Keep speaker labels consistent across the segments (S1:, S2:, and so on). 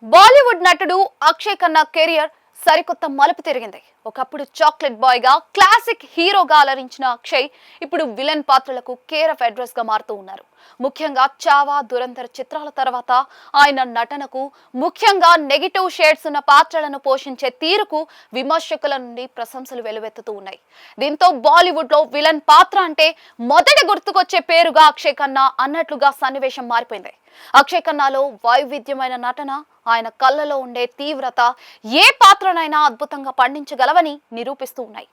S1: బాలీవుడ్ నటుడు అక్షయ్ ఖన్నా కెరియర్ సరికొత్త మలుపు తిరిగింది. ఒకప్పుడు చాక్లెట్ బాయ్ గా క్లాసిక్ హీరోగా అలరించిన అక్షయ్ ఇప్పుడు విలన్ పాత్రలకు కేర్ ఆఫ్ అడ్రస్ గా మారుతూ ఉన్నారు. ముఖ్యంగా చావా, దురంధర్ చిత్రాల తర్వాత ఆయన నటనకు, ముఖ్యంగా నెగిటివ్ షేడ్స్ ఉన్న పాత్రలను పోషించే తీరుకు విమర్శకుల నుండి ప్రశంసలు వెలువెత్తుతూ ఉన్నాయి. దీంతో బాలీవుడ్ లో విలన్ పాత్ర అంటే మొదటి గుర్తుకొచ్చే పేరుగా అక్షయ్ ఖన్నా అన్నట్లుగా సన్నివేశం మారిపోయింది. అక్షయ్ ఖన్నాలో వైవిధ్యమైన నటన, ఆయన కళ్ళలో ఉండే తీవ్రత ఏ పాత్రనైనా అద్భుతంగా పండించగలవని నిరూపిస్తూ ఉన్నాయి.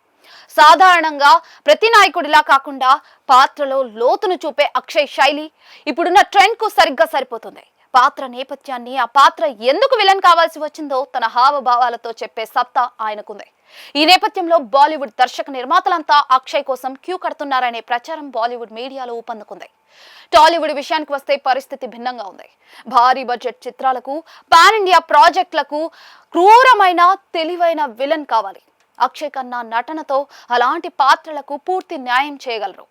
S1: సాధారణంగా ప్రతి నాయకుడిలా కాకుండా పాత్రలో లోతును చూపే అక్షయ్ శైలి ఇప్పుడున్న ట్రెండ్ కు సరిగ్గా సరిపోతుంది. పాత్ర నేపథ్యాన్ని, ఆ పాత్ర ఎందుకు విలన్ కావాల్సి వచ్చిందో తన హావభావాలతో చెప్పే సత్తా ఆయనకుంది. ఈ నేపథ్యంలో బాలీవుడ్ దర్శక నిర్మాతలంతా అక్షయ్ కోసం క్యూ కడుతున్నారనే ప్రచారం బాలీవుడ్ మీడియాలో ఊపందుకుంది. టాలీవుడ్ విషయానికి వస్తే పరిస్థితి భిన్నంగా ఉంది. భారీ బడ్జెట్ చిత్రాలకు, పాన్ ఇండియా ప్రాజెక్టులకు క్రూరమైన, తెలివైన విలన్ కావాలి. అక్షయ్ ఖన్నా నటనతో అలాంటి పాత్రలకు పూర్తి న్యాయం చేయగలరు.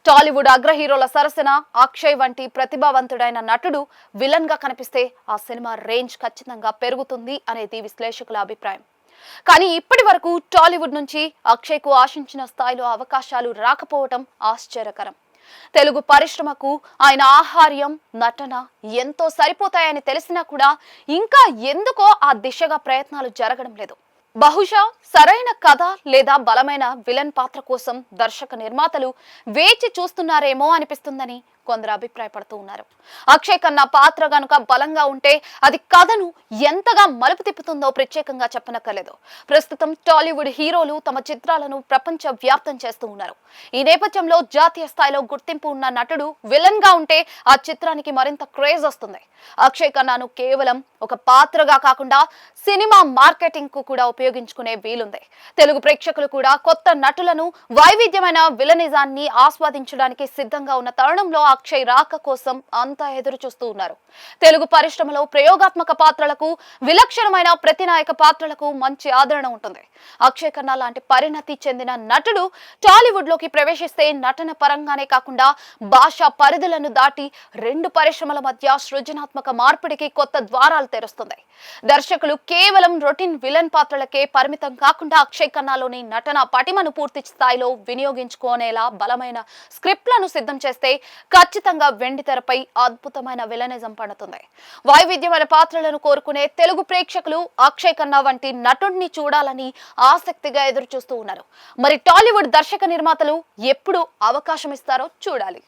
S1: టాలీవుడ్ అగ్ర హీరోల సరసన అక్షయ్ వంటి ప్రతిభావంతుడైన నటుడు విలన్ గా కనిపిస్తే ఆ సినిమా రేంజ్ ఖచ్చితంగా పెరుగుతుంది అనేది విశ్లేషకుల అభిప్రాయం. కానీ ఇప్పటి వరకు టాలీవుడ్ నుంచి అక్షయ్ కు ఆశించిన స్థాయిలో అవకాశాలు రాకపోవటం ఆశ్చర్యకరం. తెలుగు పరిశ్రమకు ఆయన ఆహార్యం, నటన ఎంతో సరిపోతాయని తెలిసినా కూడా ఇంకా ఎందుకో ఆ దిశగా ప్రయత్నాలు జరగడం లేదు. బహుశా సరైన కథ లేదా బలమైన విలన్ పాత్ర కోసం దర్శక నిర్మాతలు వేచి చూస్తున్నారేమో అనిపిస్తుందని కొందరు అభిప్రాయపడుతూ ఉన్నారు. అక్షయ్ ఖన్నా పాత్ర గనుక బలంగా ఉంటే అది కథను ఎంతగా మలుపు తిప్పుతుందో ప్రత్యేకంగా చెప్పనక్కర్లేదు. ప్రస్తుతం టాలీవుడ్ హీరోలు తమ చిత్రాలను ప్రపంచ వ్యాప్తం చేస్తూ ఉన్నారు. ఈ నేపథ్యంలో జాతీయ స్థాయిలో గుర్తింపు ఉన్న నటుడు విలన్ గా ఉంటే ఆ చిత్రానికి మరింత క్రేజ్ వస్తుంది. అక్షయ్ ఖన్నాను కేవలం ఒక పాత్రగా కాకుండా సినిమా మార్కెటింగ్ కు కూడా ఉపయోగించుకునే వీలుంది. తెలుగు ప్రేక్షకులు కూడా కొత్త నటులను, వైవిధ్యమైన విలనిజాన్ని ఆస్వాదించడానికి సిద్ధంగా ఉన్న తరుణంలో అక్షయ్ రాక కోసం అంతా ఎదురు చూస్తూ ఉన్నారు. తెలుగు పరిశ్రమలో ప్రయోగాత్మక పాత్రలకు, విలక్షణమైన ప్రతినాయక పాత్రలకు మంచి ఆదరణ ఉంటుంది. అక్షయ్ ఖన్నా లాంటి పరిణతి చెందిన నటుడు టాలీవుడ్ లోకి ప్రవేశిస్తే నటన పరంగానే కాకుండా భాషా పరిధులను దాటి రెండు పరిశ్రమల మధ్య సృజనాత్మక మార్పిడికి కొత్త ద్వారాలు తెరుస్తుంది. దర్శకులు కేవలం రొటీన్ విలన్ పాత్రలకే పరిమితం కాకుండా అక్షయ్ ఖన్నాలోని నటన పటిమను పూర్తి స్థాయిలో వినియోగించుకునేలా బలమైన స్క్రిప్ట్లను సిద్ధం చేస్తే ఖచ్చితంగా వెండి తెరపై అద్భుతమైన విలనిజం పండుతుంది. వైవిధ్యమైన పాత్రలను కోరుకునే తెలుగు ప్రేక్షకులు అక్షయ్ ఖన్నా వంటి నటుడిని చూడాలని ఆసక్తిగా ఎదురు చూస్తూ ఉన్నారు. మరి టాలీవుడ్ దర్శక నిర్మాతలు ఎప్పుడు అవకాశం ఇస్తారో చూడాలి.